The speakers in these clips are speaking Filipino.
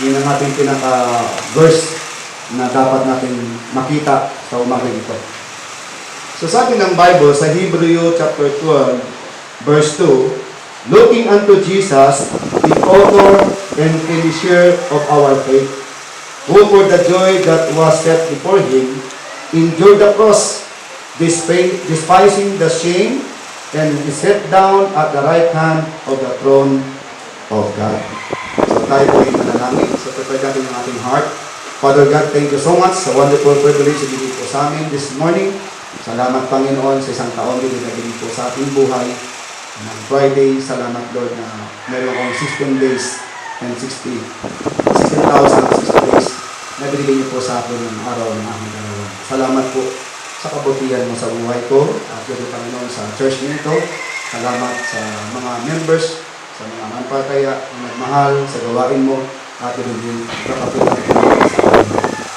Yun ang ating pinaka-verse na dapat natin makita sa umaga ito. So sabi ng Bible sa Hebrew chapter 12, verse 2, looking unto Jesus, the author and finisher of our faith, who for the joy that was set before him, endured the cross, despising the shame, and is set down at the right hand of the throne of God. So tayo po ay manalangin. So prepare natin ang ating heart. Father God, thank you so much sa wonderful privilege na binigay po sa amin this morning. Salamat Panginoon sa isang taon din na binigay po sa ating buhay. On Friday, salamat Lord na meron akong 16 days and 16,060 days na binigay niyo po sa akin ng araw ng aming dalawa. Salamat po sa kabutihan mo sa buhay ko at Lord Panginoon sa church nito. Salamat sa mga members, sa mga manpataya, na nagmahal sa gawain mo at Lord din kapatilan sa akin.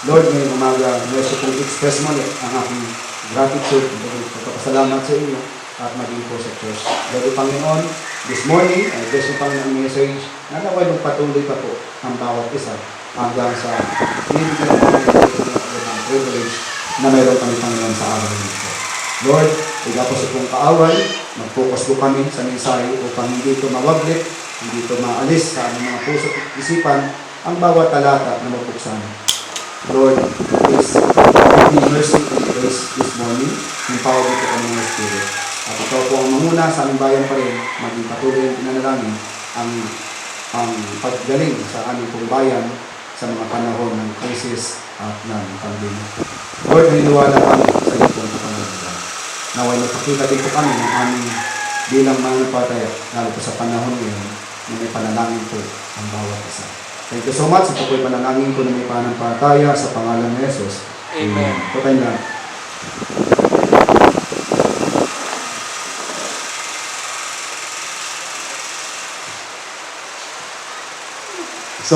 Lord, ngayong umaga, gusto kong express mo ang aking gratitude, pagpapasalamat sa inyo at maging po sa church. Lord Panginoon, this morning, ay gusto Panginoon message na naway magpatuloy pa po ang bawat isa hanggang sa binibigyan ng privilege na mayroon kami Panginoon sa araw nito. Lord, igapos itong kaaway, mag-focus po kami sa mensahe upang hindi ito mawaglit, hindi ito maalis sa aming mga puso at isipan ang bawat talata na mabuksan. Lord, please give me mercy and grace this morning. Empower me to kami ng Spirit. At ito po ang mamuna sa aming bayan pa rin, maging patuloy ang pinanalangin ang paggaling sa aming pong bayan sa mga panahon ng crisis at ng pandemya. Lord, naniniwala kami sa iyo pong kapanalan. Naway magpakita din po kami ng aming bilang mananampalataya, lalo po sa panahon ngayon na may panalangin po ang bawat isa. Thank you so much. Ito po'y panalangin ko na may pananampalataya sa pangalan ni Jesus. Amen. Patay na. So,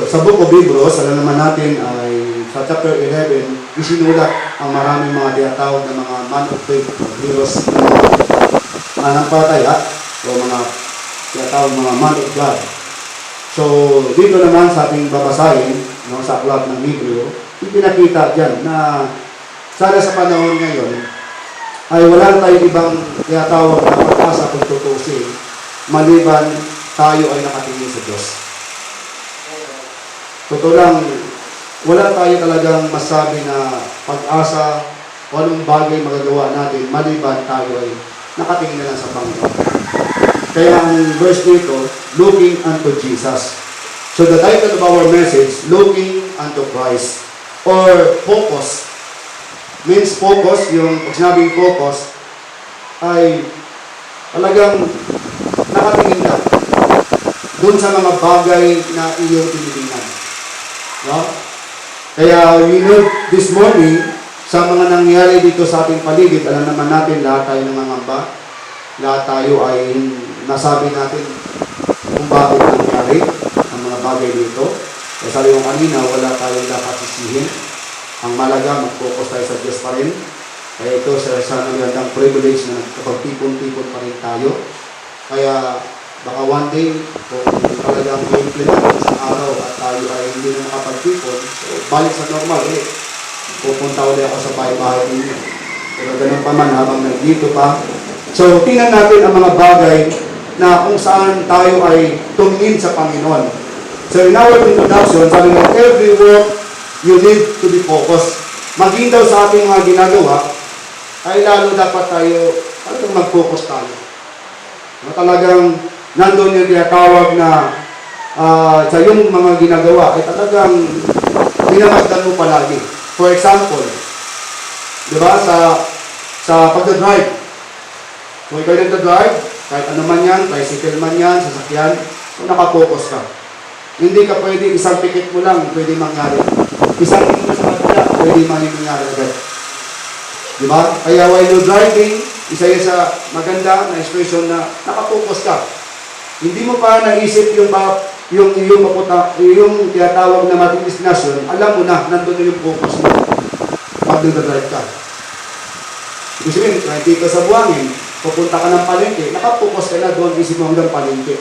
sa Book of Hebrews, alam naman natin ay sa chapter 11, isinulat ang maraming mga tinatawag na mga man of faith, heroes, mananampalataya, o mga tinatawag mga man of God. So, dito naman sa ating babasahin, sa aklat ng Hebrew, ipinakita dyan na sana sa panahon ngayon ay wala tayong ibang tinatawag na pag-asa kung tutusin, maliban tayo ay nakatingin sa Diyos. Totoo lang, wala tayo talagang masabi na pag-asa o anong bagay magagawa natin, maliban tayo ay nakatingin na lang sa Panginoon. Kaya ang verse dito, looking unto Jesus. So the title of our message, looking unto Christ, or focus. Means focus, yung pag sinabing focus, ay talagang nakatingin ka doon sa mga bagay na iyong tinitingnan. No? Kaya we know this morning, sa mga nangyari dito sa ating paligid, alam naman natin, lahat tayo nangangamba, lahat tayo ay nasabi natin kung bakit nangyari ang mga bagay dito. Kaya sabi ko kanina, wala tayong dapat sisihin. Ang malaga, mag-focus tayo sa Diyos pa rin. Kaya ito sa magandang privilege na nagkapagtipon-tipon pa rin tayo. Kaya baka one day, kung talagang i-implement sa araw at tayo ay hindi na makapagtipon, so balik sa normal ulit. Pupunta ulit ako sa bahay-bahay ninyo. Pero ganun pa man, habang nandito pa. So, tingnan natin ang mga bagay na kung saan tayo ay tumingin sa Panginoon. So, in our introduction, sabi nga, every work, you need to be focused. Maging daw sa ating mga ginagawa, ay lalo dapat tayo, talagang mag-focus tayo. Talagang, nandun yung tinatawag na sa yung mga ginagawa ay talagang minamasdan mo palagi. For example, di ba, sa pagdadrive, kung ikaw nagdadrive, kahit ano man yan, tricycle man yan, sasakyan, so nakapokus ka. Hindi ka pwede, isang pikit mo lang, pwede mangyari. Isang pikit mo sa kabila, pwede mangyari agad. Di ba? Kaya while you're driving, isa yan sa maganda na expression na nakapokus ka. Hindi mo pa naisip yung tinatawag na destination, alam mo na, nandun na yung focus mo pag nagdadrive ka. Ibig sabihin, kahit ka sa buhangin, pupunta ka ng palengke, nakapokus ka na doon, isip mo hanggang palengke.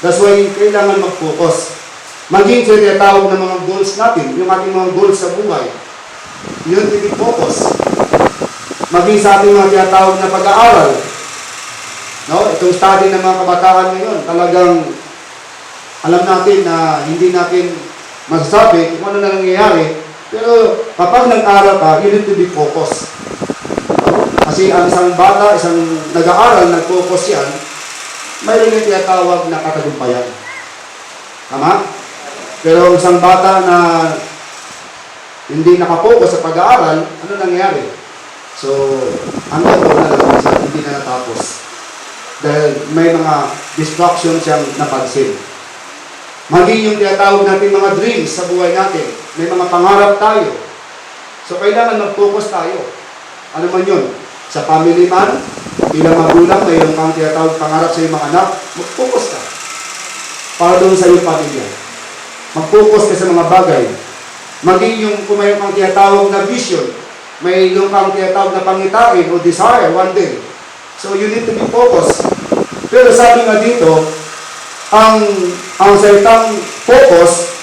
That's why kailangan mag-focus. Maging sa tinatawag ng mga goals natin, yung ating mga goals sa buhay, yun yung focus. Maging sa ating mga tinatawag na pag-aaral. No? Itong study ng mga kabataan ngayon, talagang alam natin na hindi natin masasabi kung ano na nangyayari, pero kapag nag-aaral ka, you need to be focused. No? Kasi ang isang bata, isang nag-aaral, nag-focus yan, mayroon yung tinatawag na katagumpayan. Tama? Pero isang bata na hindi nakapokus sa pag-aaral, ano nangyayari? So, hanggang doon na lang, hindi na natapos. Dahil may mga distractions siyang napansin. Maging yung tinatawag natin mga dreams sa buhay natin. May mga pangarap tayo. So, kailangan mag-focus tayo. Ano man yun? Sa family man, bilang magulang, mayroon kang tinatawag pangarap sa iyong mga anak, mag-focus ka. Para doon sa iyong pamilya. Mag-focus ka sa mga bagay. Maging yung kung mayroon kang tinatawag na vision, mayroon kang tinatawag na pangitain o desire one day. So, you need to be focused. Pero sabi nga dito, ang salitang focus,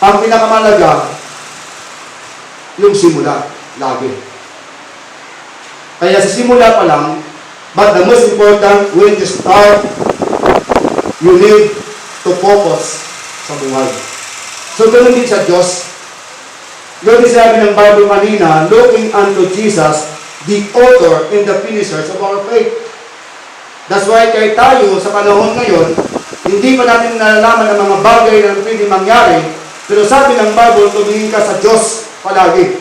ang pinakamalaga, yung simula, lagi. Kaya sa simula pa lang, but the most important, when you start, you need to focus sa buhay. So, ganoon din sa Diyos. Yun din sabi ng Bible kanina, looking unto Jesus, the author and the finisher of our faith. That's why kay tayo sa panahon ngayon, hindi pa natin nalalaman ang mga bagay na pwede mangyari, pero sabi ng Bible, tumingin ka sa Diyos palagi.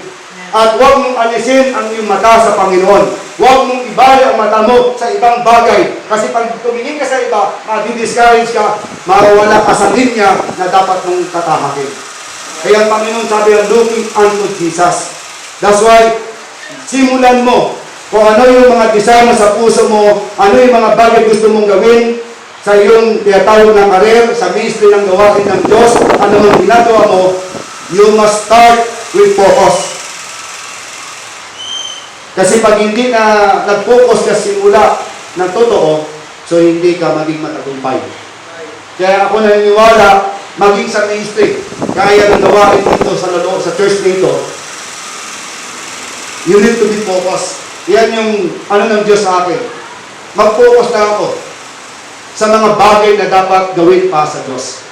At huwag mong alisin ang iyong mata sa Panginoon. Huwag mong ibali ang mata mo sa ibang bagay. Kasi pag tumingin ka sa iba, madi-discourage ka, mawawala ka sa linya na dapat mong katahakin. Kaya ang Panginoon sabi, looking unto Jesus. That's why, simulan mo kung ano yung mga desire mo sa puso mo, ano yung mga bagay gusto mong gawin sa iyong tinatawag na karir, sa ministry ng gawain ng Diyos, ano mang ginagawa mo, you must start with focus. Kasi pag hindi na nag-focus ka simula ng totoo, so hindi ka maging matagumpay. Kaya ako naniniwala, maging sa ministry, kaya ng gawain dito sa loob, sa church dito, you need to be focused. Yan yung ano ng Diyos sa akin. Mag-focus na ako sa mga bagay na dapat gawin pa sa Diyos.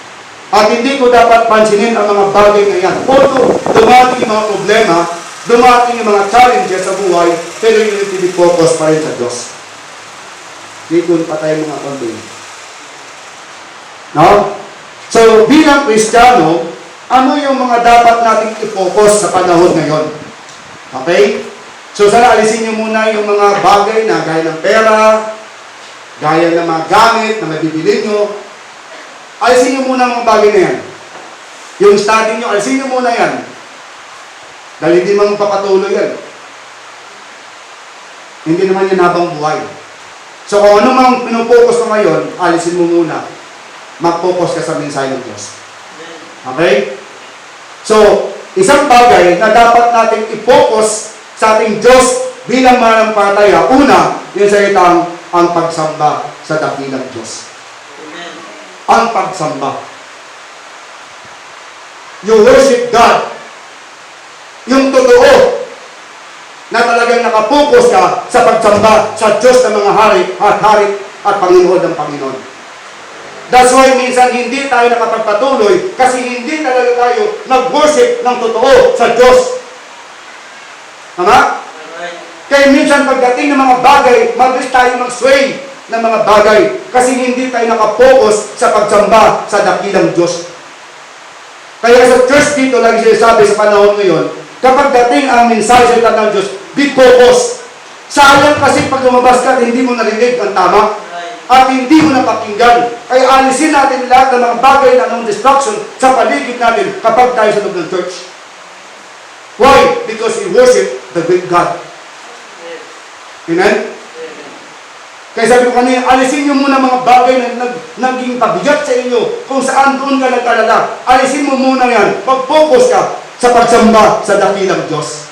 At hindi ko dapat pansinin ang mga bagay na yan. Although dumating yung mga problema, dumating yung mga challenges sa buhay, pero you need to be focused pa rin sa Diyos. Dito pa tayo mga konti. No? So, bilang Kristiyano, ano yung mga dapat nating i-focus sa panahon ngayon? Okay? So, sana alisin nyo muna yung mga bagay na gaya ng pera, gaya ng mga gamit na mabibili nyo. Alisin nyo muna ang mga bagay na yan. Yung study nyo, alisin nyo muna yan. Dahil hindi man papatuloy yan. Hindi naman yan habang buhay. So, kung ano mang pinupokus mo ngayon, alisin mo muna. Mag-focus ka sa mensahe ng Diyos. Okay? So, isang bagay na dapat natin i-focus sa ating Diyos bilang manampalataya. Una, yung salitang ang pagsamba sa dakilang Diyos. Amen. Ang pagsamba. You worship God. Yung totoo na talagang nakapokus ka sa pagsamba sa Diyos ng mga hari at Panginoon ng Panginoon. That's why minsan hindi tayo nakapagpatuloy kasi hindi talaga tayo nag-worship ng totoo sa Diyos. Tama? Kaya minsan pagdating ng mga bagay, mabilis tayo mag-sway ng mga bagay kasi hindi tayo nakapokus sa pagsamba sa dakilang Diyos. Kaya sa church dito, lagi sinasabi sa panahon ngayon, kapag dating ang mensahe sa ng Diyos, be focused. Sayang kasi pag lumabas ka, hindi mo narinig ang tama at hindi mo napakinggan. Kaya alisin natin lahat ng mga bagay na anong distraction sa paligid natin kapag tayo sa loob ng church. Why? Because we worship the great God. Amen? Kaya sabi ko kanina, alisin nyo muna mga bagay na naging pabigat sa inyo kung saan doon ka nagkalala. Alisin mo muna yan. Pag-focus ka sa pagsamba sa dakilang Diyos.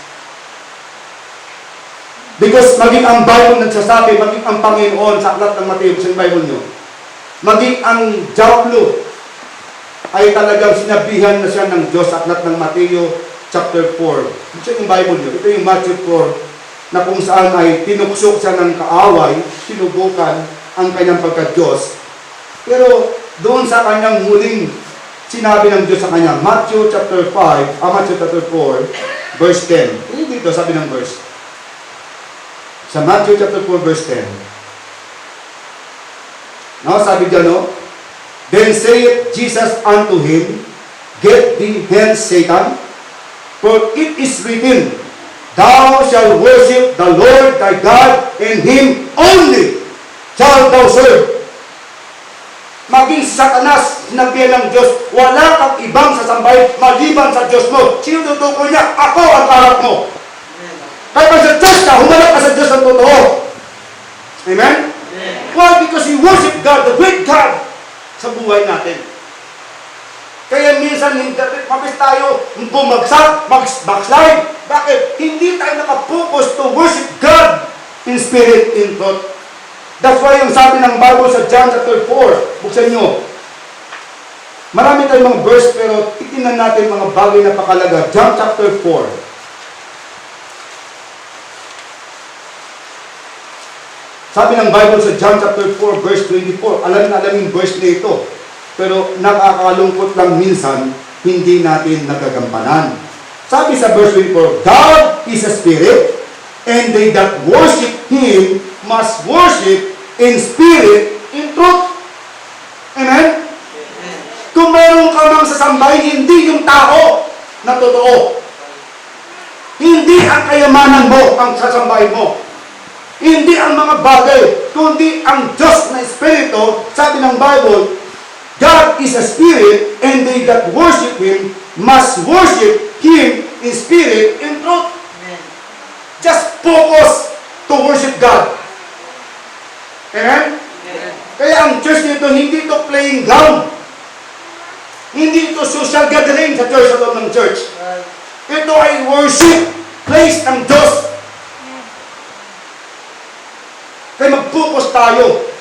Because maging ang Bible nagsasabi, maging ang Panginoon sa aklat ng Mateo sa Bible nyo, maging ang Diablo, ay talagang sinabihan na siya ng Diyos sa aklat ng Mateo chapter 4. Ito yung Bible niyo. Ito yung Matthew 4 na kung saan ay tinukso siya ng kaaway, sinubukan ang kanyang pagka-Diyos. Pero doon sa kanyang huling sinabi ng Diyos sa kanya, Matthew chapter 4, verse 10. Hindi dito, sabi ng verse. Sa Matthew chapter 4, verse 10. No, sabi diyan, no? Then saith Jesus unto him, Get thee hence, Satan, for it is written, Thou shalt worship the Lord thy God, and Him only shalt thou serve. Maging sa Satanas, sinabihan ng Diyos, wala kang ibang sasambahin maliban sa Diyos mo. Sino tutukoy niya? Ako ang harap mo. Kaya pag sa Diyos ka, humarap ka sa Diyos ng totoo. Amen? Why? Because we worship God, the great God, sa buhay natin. Kaya minsan, mabis tayo bumagsak, backslide. Bakit? Hindi tayo nakapokus to worship God in spirit, in truth. That's why yung sabi ng Bible sa John chapter 4, buksan nyo. Marami tayong mga verse, pero titignan natin mga bagay na pakalaga. John chapter 4. Sabi ng Bible sa John chapter 4, verse 24, alam na alam yung verse na ito. Pero nakakalungkot lang minsan, hindi natin nagagampanan. Sabi sa verse 24, God is a spirit, and they that worship Him must worship in spirit, in truth. Amen? Kung meron ka mang sasambahin, hindi yung tao na totoo. Hindi ang kayamanan mo ang sasambahin mo. Hindi ang mga bagay, kundi ang Diyos na Espiritu. Sabi ng Bible, God is a spirit, and they that worship Him must worship Him in spirit, in truth. Amen. Just focus to worship God. Amen? Amen. Kaya ang church nito, hindi ito playing ground. Hindi ito social gathering sa church, sa loob ng church. Ito ay worship place ng Diyos. Kaya mag-focus tayo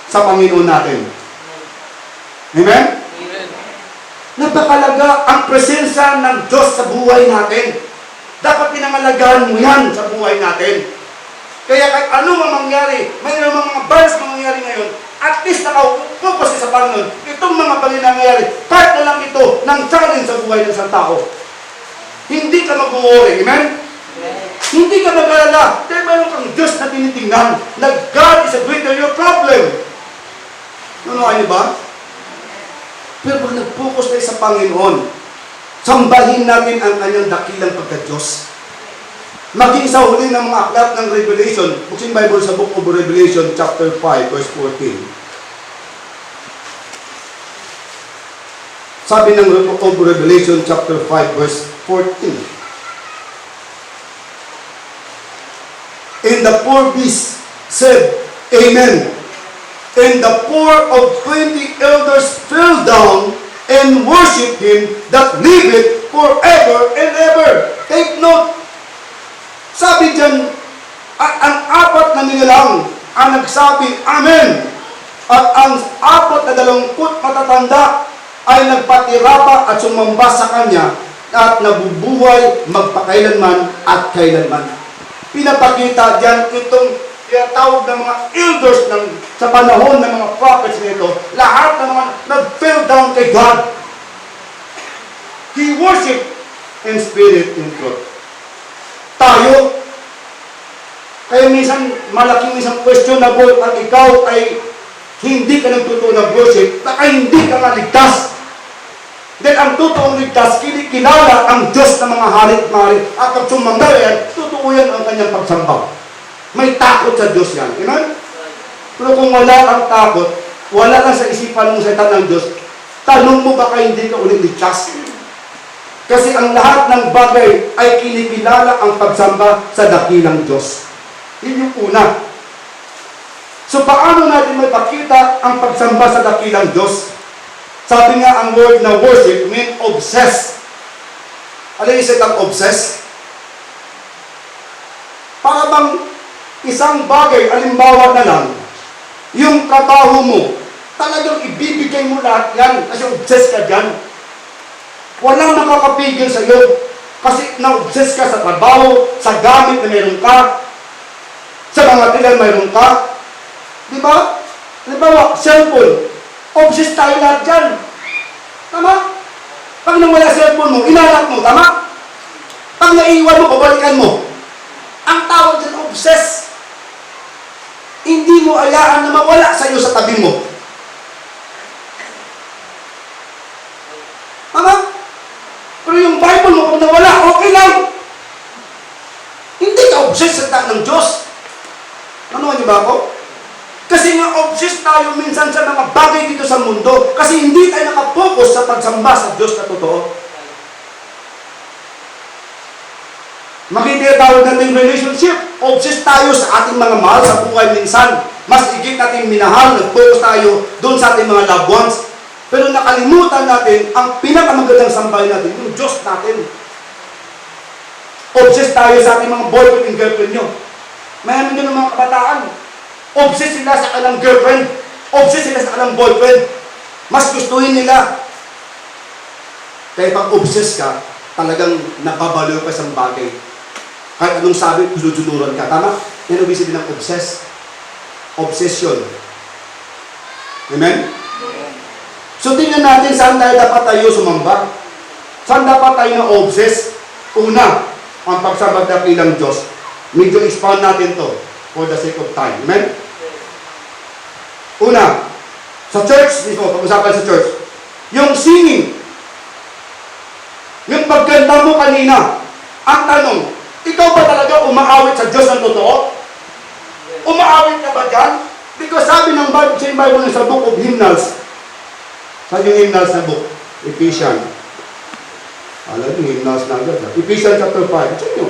sa Panginoon natin. Amen? Amen. Napakalaga ang presensya ng Diyos sa buhay natin. Dapat pinangalagaan mo yan sa buhay natin. Kaya kahit ano mang mangyari, mayroon mga virus mangyari ngayon, at least naka-focus sa Panginoon. Itong mga bagay na nangyari, part na lang ito ng challenge sa buhay ng isang tao. Hindi ka mag-worry. Amen? Hindi ka mag-alala. Dahil mayroon kang Diyos na tinitingnan na God is a greater your problem. Nunuhan niyo ba? Pero pag nag-focus tayo sa Panginoon, sambahin natin ang kanyang dakilang pagka-Diyos. Maging sa huli ng mga aklat ng Revelation, buksin Bible sa Book of Revelation, chapter 5, verse 14. Sabi ng Book of Revelation, chapter 5, verse 14. And the poor beast said, Amen. And the poor of 20 elders fell down and worshipped Him that liveth forever and ever. Take note. Sabi dyan, ang apat na nilalang ang nagsabi, Amen. At ang apat na 20 matatanda ay nagpatirapa at sumamba sa Kanya at nabubuhay magpakailanman at kailanman. Pinapakita dyan itong tinatawag ng mga elders sa panahon ng mga prophets nito, lahat ng mga nag-fell down kay God. He worshiped in spirit, in truth. Tayo, kaya minsan, malaking isang questionable at ikaw ay hindi ka nagtotoo ng worship, baka hindi ka maligtas. Dahil ang totoong ligtas, kinikilala ang Diyos ng mga halit-mari. At pag sumamba yan, totoo yan ang kanyang pagsamba. May takot sa Diyos yan. Amen? Pero kung wala ang takot, wala lang sa isipan mong salita ng Diyos, tanong mo baka hindi ka ulit ligtas. Kasi ang lahat ng bagay ay kinikilala ang pagsamba sa dakilang Diyos. Yun yung una. So paano natin may pakita ang pagsamba sa dakilang Diyos? Sabi nga ang word na worship mean obsess. Ano yung isang obsess? Para bang isang bagay, alimbawa na lang, yung trabaho mo, Talagang ibibigay mo lahat yan kasi obsessed ka dyan. Walang nakakapigil sa iyo kasi na-obsessed ka sa trabaho, sa gamit na meron ka, sa mga tilan mayroon ka. Di ba? Halimbawa, cellphone. Obsessed tayo lahat dyan. Tama? Pag nawala cellphone mo, inalak mo. Tama? Pag naiwan mo, babalikan mo. Ang tawag dyan, obsessed. Hindi mo ayaan na mawala sa iyo sa tabi mo. Tama? Pero yung Bible mo, pag nawala, okay lang. Hindi ka obsessed sa ng Diyos. Ano niyo ba ako? Kasi nga obsessed tayo minsan sa mga bagay dito sa mundo. Kasi hindi tayo nakapokus sa pagsamba sa Diyos na totoo. Makikita tayo natin relationship. Obsessed tayo sa ating mga mahal sa buhay minsan. Mas higit natin minahal, nag-focus tayo doon sa ating mga loved ones. Pero nakalimutan natin ang pinakamagandang sambahay natin, yung Diyos natin. Obsessed tayo sa ating mga boyfriend and girlfriend nyo. Mayaman nyo ng mga kabataan. Obsessed sila sa kanilang girlfriend. Obsessed sila sa kanilang boyfriend. Mas gustuhin nila. Kaya pag obsessed ka, talagang nababaliw ka sa bagay. Kahit anong sabi, susunuran ka. Tama? Yan ang ibig sabihin ng obsessed. Obsession. Amen? So tingnan natin saan tayo dapat tayo sumamba. Saan dapat tayo na-obsess? Una, ang pagsambag na bilang Diyos. Medyo expand natin to for the sake of time. Amen? Una, sa church, mismo, pag-usapan sa church, yung singing, yung pagkanta mo kanina, ang tanong, ikaw ba talaga umaawit sa Diyos ng totoo? Umaawit ka ba dyan? Because sabi ng Bible sa book of hymnals, saan yung hymnals na book? Ephesians. Alam nyo, hymnals na agad. Ephesians chapter 5. Check nyo.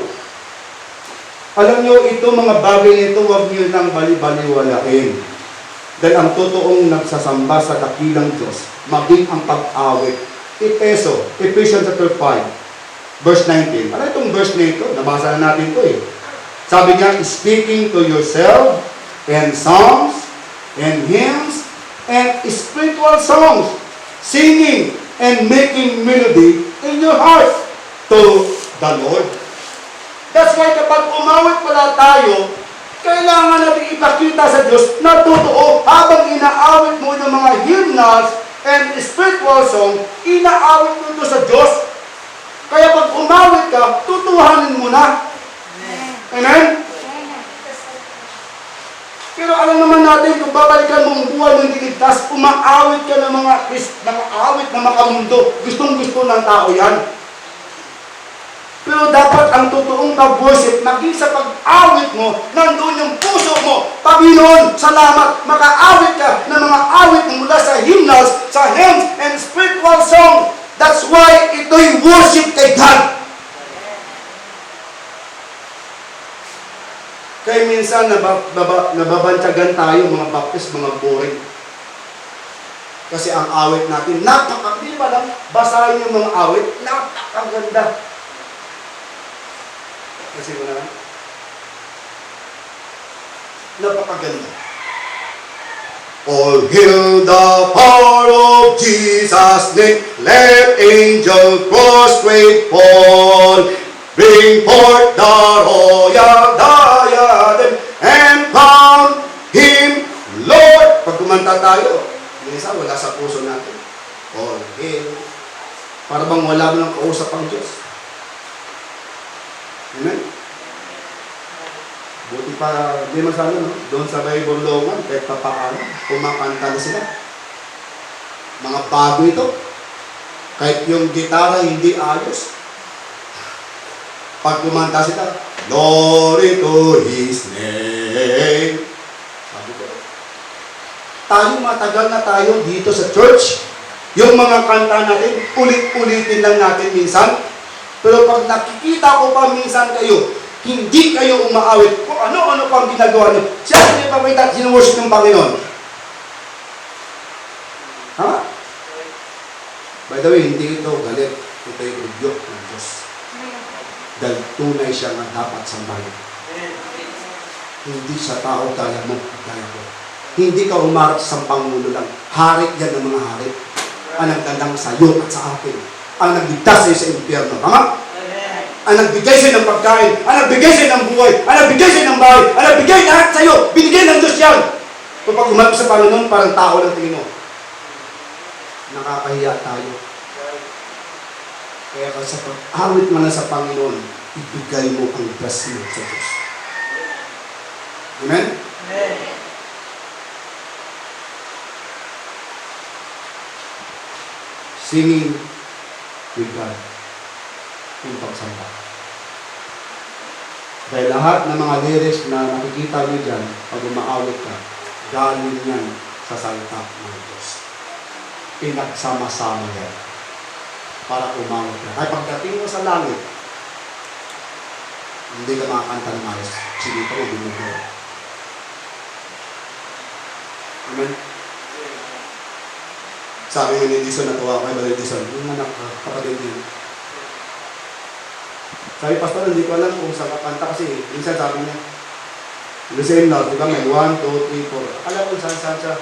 Alam nyo, ito mga bagay nito, huwag nyo nang bali-baliwalain. Dahil ang totoong nagsasamba sa dakilang Diyos, maging ang pag-awit. Ephesians chapter 5, verse 19. Ano itong verse na ito? Nabasa na natin ito eh. Sabi niya, speaking to yourself, and songs, and hymns, and spiritual songs, singing and making melody in your heart to the Lord. That's why kapag umawit pala tayo, kailangan natin ipakita sa Diyos na totoo habang inaawit mo ng mga hymnals and spiritual song, inaawit mo ito sa Diyos. Kaya pag umawit ka, tutuhanin mo na. Amen? Pero alam naman natin, kung babalikan mo ang buhay ng diligtas, umaawit ka ng mga awit na makamundo. Gustong-gusto ng tao yan. Pero dapat ang totoong pag-worship, maging sa pag-awit mo, nandun yung puso mo. Panginoon, salamat, maka-awit ka ng mga awit mula sa hymnals, sa hymns, and spiritual song. That's why ito'y worship kay God. Kaya minsan nababantyagan tayo mga baptist, mga boring. Kasi ang awit natin, di ba lang, basahin yung mga awit, napakaganda. Kasi mo na, napakaganda. All hail the power of Jesus' name, let angels prostrate fall. Bring forth the royal diadem and crown Him Lord. Pag kumanta tayo, minsan wala sa puso natin. All hail. Para bang wala mo ng kausap ang Diyos. Amen? Buti pa, hindi man sana, no? Doon sa Bible Longan, kahit papaano, kumakanta na sila. Mga bago ito. Kahit yung gitara hindi ayos. Pag kumanta sila, glory to His name. Sabi ko, tayo matagal na tayo dito sa church. Yung mga kanta natin, ulit-ulitin lang natin minsan. Pero pag nakikita ko pa minsan kayo, hindi kayo umaawit. Kung ano-ano pang ginagawa niyo. Siya ang ipapakita, sinuworship ng Panginoon. Ha? By the way, hindi ito galit. Ito yung rebuke ng Diyos. Dahil tunay siya nga dapat sambahin. Hindi sa tao gaya mo, gaya ko. Hindi ka umarap sa Pangulo lang. Hari yan ng mga hari. Ang nagdalang sa iyo at sa akin. Ang nagligtas sa iyo sa impyerno. Tama? Ang nagbigay sa iyo ng pagkain. Ang nagbigay sa iyo ng buhay. Ang nagbigay sa iyo ng bahay. Ang nagbigay lahat sa iyo. Binigay ng Diyos yan. Kapag umarap sa Panginoon, parang tao lang tingin mo. Nakakahiya tayo. Kaya sa pag-awit mo na sa Panginoon, ibigay mo ang blessing sa Diyos. Amen? Amen. Singing with God. Yung pagsamba. Dahil lahat ng mga lyrics na nakikita nyo dyan, pag umaawit ka, galing yan sa salita ng Diyos. Pinagsama-sama yan para umawit ka. Kaya pagdating mo sa langit, hindi ka makakanta ng ayos. Sige ito, binugo. Amen? Sabi nga ni Dison, natuwa kay Brother Dison, yung anak kapatid din. Sabi, Pastor, hindi ko alam kung saan kakanta kasi minsan sabi niya, listen now, di ba may 1, 2, 3, 4. Akala ko saan siya.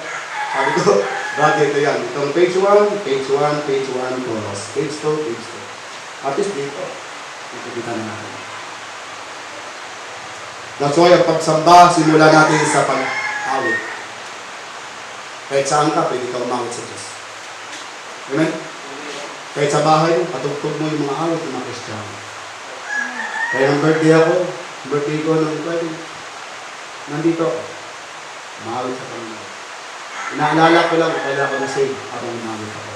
Sabi ko, brother, ito yan. Itong page 1, page 1, page 1, chorus. Page 2, page 2. At least dito, nakikita na natin. That's why ang pagsamba, simula natin sa pag-awit. Kahit saan ka, pwede ka umawit sa Diyos. Amen? Kahit sa bahay, patugtog mo yung mga awit ng mga Kristiyano. Kaya ang birthday ko nung pwede, nandito ako. Umawit sa Panginoon. Inaalala ko lang, kailangan ko na save habang umawit ako.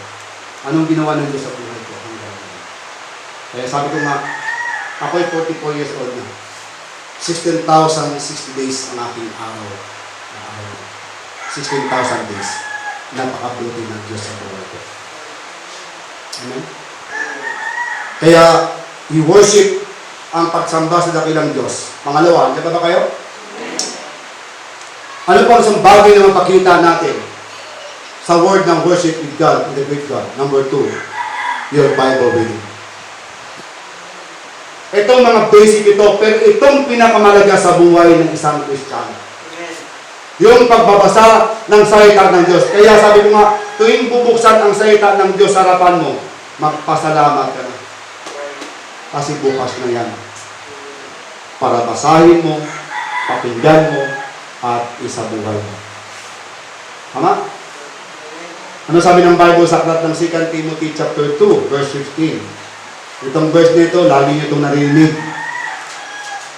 Anong ginawa ng Diyos sa buhay ko? Kaya sabi ko nga, ako'y 44 years old na. 16,060 days ang aking araw. 16,000 days. Napakabuti ng Diyos sa buhay ko. Amen? Kaya, i-worship ang pagsamba sa dakilang Diyos. Pangalawa, di ba kayo? Ano po ang isang bagay na mapakita natin sa word ng worship with God, with the great God? Number 2, your Bible reading. Itong mga basic ito, pero itong pinakamalaga sa buhay ng isang Kristiyano. Yung pagbabasa ng salita ng Diyos. Kaya sabi ko nga, tuwing bubuksan ang salita ng Diyos sa harapan mo, magpasalamat ka na. Kasi bukas na yan. Para basahin mo, pakinggan mo, at isabuhay mo. Tama? Ano sabi ng Bible sa aklat ng 2 Timothy chapter 2, verse 15? Itong verse nito, lagi nyo itong narinig.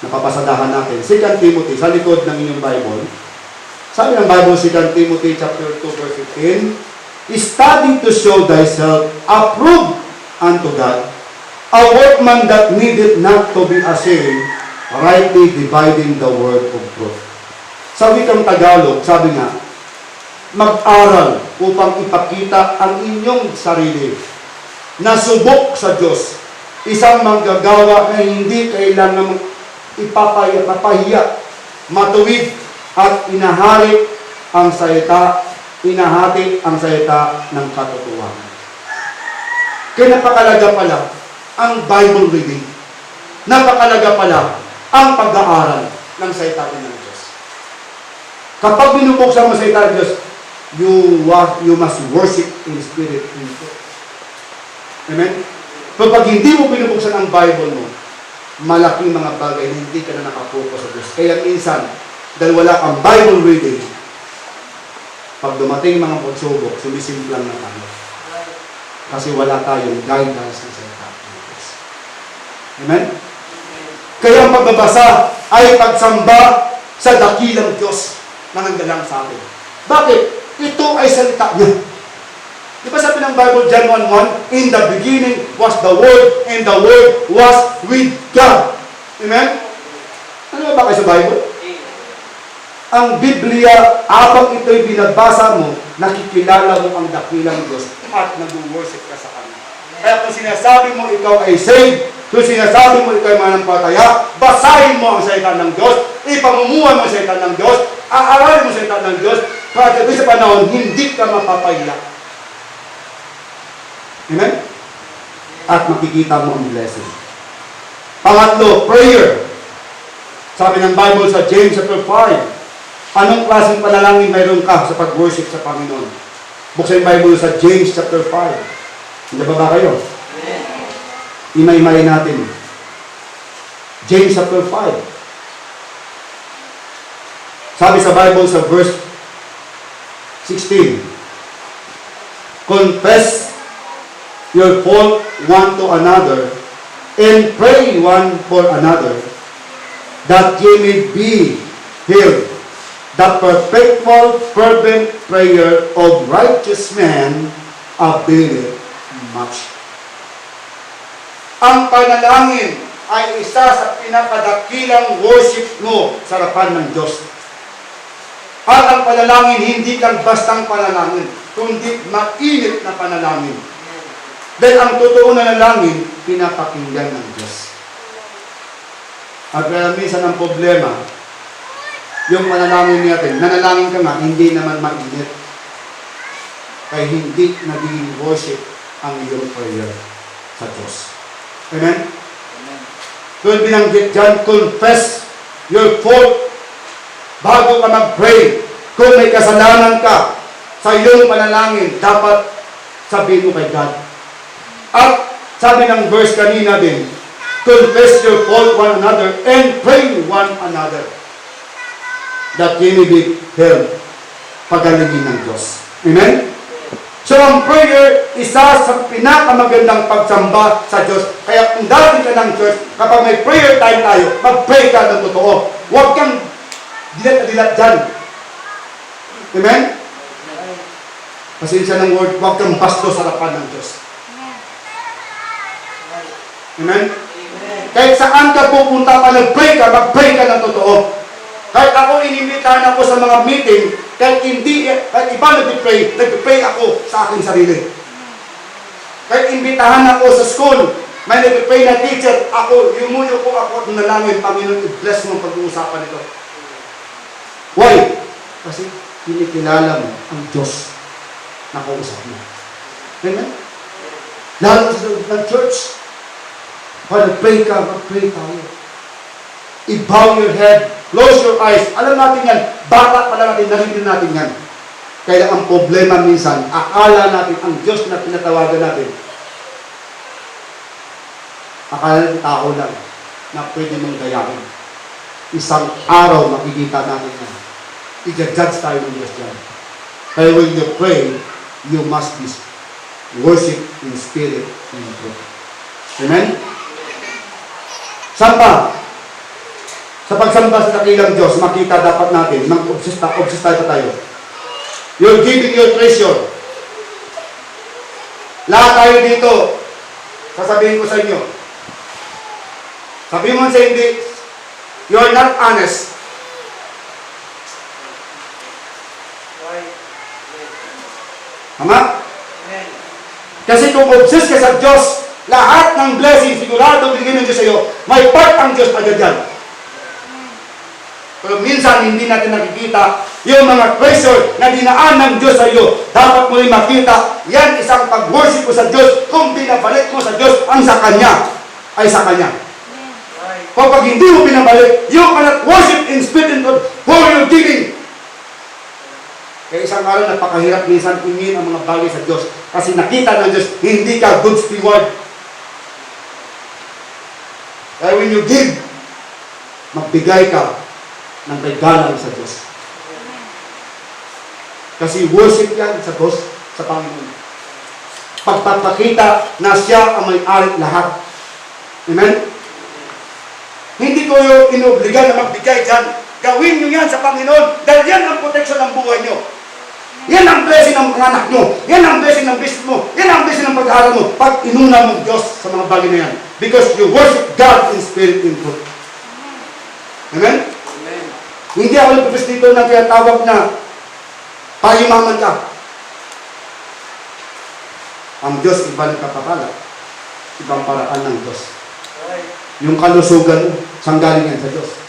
Napapasadahan natin. 2 Timothy, sa likod ng inyong Bible, sabi ng Bible, 2 Timothy chapter 2, verse 15, study to show thyself approved unto God, a workman that needeth not to be ashamed, rightly dividing the word of truth. Sa wikang Tagalog, sabi nga, mag-aral upang ipakita ang inyong sarili na subok sa Diyos, isang manggagawa na hindi kailangan mapahiya, matuwid, at inahari ang salita, inahati ang salita ng katotohanan. Kaya napakalaga pala ang Bible reading. Napakalaga pala ang pag-aaral ng salita ng Diyos. Kapag binubuksan mo sa salita ng Diyos, you must worship in spirit and truth. Amen? Kapag hindi mo binubuksan ang Bible mo, malaking mga bagay na hindi ka na nakapokus sa Diyos. Kaya minsan, dahil wala kang Bible reading, pag dumating mga pagsubok, sumisimplang na tayo. Kasi wala tayong guidance sa salita ng Diyos. Amen? Kaya ang pagbabasa ay pagsamba sa dakilang Diyos na nanggalang sa atin. Bakit? Ito ay salita niya. Di ba sabi ng Bible, John 1:1, in the beginning was the Word, and the Word was with God. Amen? Ano ba kayo sa Bible? Ang Biblia, habang ito'y binabasa mo, nakikilala mo ang dakilang Diyos at nag-worship ka sa Kanya. Kaya kung sinasabi mo ikaw ay saved, kung sinasabi mo ikaw ay manampalataya, basahin mo ang salita ng Diyos, ipamumuhan mo ang salita ng Diyos, aaralin mo ang salita ng Diyos, para sa panahon, hindi ka mapapahiya. Amen? At makikita mo ang blessing. Pangatlo, prayer. Sabi ng Bible sa James chapter 5, Anong klaseng panalangin mayroon ka sa pag-worship sa Panginoon? Buksan yung Bible sa James chapter 5. Hindi ba kayo? Imay-imay natin. James chapter 5. Sabi sa Bible sa verse 16, confess your fault one to another and pray one for another that ye may be healed. The perpetual fervent prayer of righteous men availeth much. Ang panalangin ay isa sa pinakadakilang worship mo sa harapan ng Diyos. At ang panalangin, hindi lang bastang panalangin, kundi mainit na panalangin. Dahil ang totoo na nalangin, pinapakinggan ng Diyos. At kaya minsan ang problema, yung panalangin natin, nanalangin ka nga, hindi naman mainit. Kaya hindi naging worship ang iyong prayer sa Diyos. Amen? Kung binanggit dyan, confess your fault bago ka mag-pray. Kung may kasalanan ka sa iyong panalangin, dapat sabihin mo kay God. At sabi ng verse kanina din, confess your fault one another and pray one another that ye may be healed. Pagalingin ng Diyos. Amen? So ang prayer, isa sa pinakamagandang pagsamba sa Diyos. Kaya kung dati ka ng church, kapag may prayer time tayo, mag-pray ka ng totoo. Huwag kang dilat-dilat dyan. Amen? Pasensya ng word, huwag kang basto sa harapan ng Diyos. Amen? Kahit saan ka pupunta pa, nag-pray ka, mag-pray ka ng totoo. Kahit ako inimitahan ako sa mga meeting, kahit iba nag-pray ako sa aking sarili. Kahit imbitahan ako sa school, may nag-pray na teacher, ako, yumuyo ko ako at nalangin, Panginoon, i-bless mo ang pag-uusapan nito. Why? Kasi kinikilala mo ang Diyos na kausap mo. Amen? Lalo sa ng church, pag nag-pray ka, mag-pray tayo. I-bow your head, close your eyes. Alam natin yan, bata pa lang natin, narinig natin yan. Kaya ang problema minsan, akala natin ang Diyos na pinatawagan natin. Akala natin tao lang na pwede mong gayahin. Isang araw makikita natin yan. I-judge tayo ng Diyos dyan. Kaya when you pray, you must be worship in spirit and in truth. Amen? Samba. Sa pagsamba sa dakilang Diyos, makita dapat natin, mag-obsess tayo. You're giving your treasure. Lahat tayo dito, sasabihin ko sa inyo, sabihin mo sa hindi, you're not honest. Tama? Kasi kung obsess ka sa Diyos, lahat ng blessing, sigurado binigyan ng Diyos sa iyo, may part ang Diyos agad yan. Pero minsan hindi natin nakikita yung mga treasure na dinaan ng Diyos sa iyo. Dapat mo rin makita, yan isang pag-worship mo sa Diyos. Kung binabalik mo sa Diyos ang sa Kanya, ay sa Kanya. Kapag hindi mo binabalik, you cannot worship in spirit and truth for your giving. Kaya isang araw napakahirap minsan tingin ang mga bagay sa Diyos. Kasi nakita ng Diyos, hindi ka good steward. Kaya when you give, magbigay ka ng kagalang sa Diyos. Kasi worship yan sa Diyos, sa Panginoon. Pagpapakita na siya ang may-ari lahat. Amen? Hindi ko yung inobligan na magbigay dyan. Gawin nyo yan sa Panginoon dahil yan ang protection ng buhay nyo. Yan ang blessing ng mga anak nyo. Yan ang blessing ng business mo. Yan ang blessing ng pag-aaral mo. Pag inuna mo Diyos sa mga bagay na yan. Because you worship God in spirit and truth. Amen? Amen. Hindi ako nagpapis dito na tinatawag na pahimaman ka. Ang Diyos, iba ng kapakala. Ibang paraan ng Diyos. Yung kalusugan mo, sanggaling yan sa Diyos.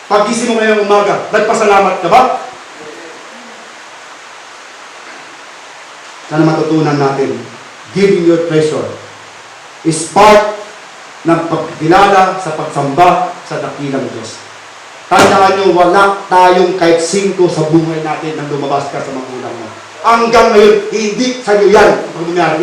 Pag-gising mo ngayong umaga, nagpasalamat ka ba? Sana matutunan natin, giving your treasure is part ng pagkilala sa pagsamba sa dakilang Diyos. Tandaan nyo, wala tayong kahit 5 sa buhay natin nang lumabas ka sa magulang mo. Hanggang ngayon, hindi sa'yo yan ang mangyari.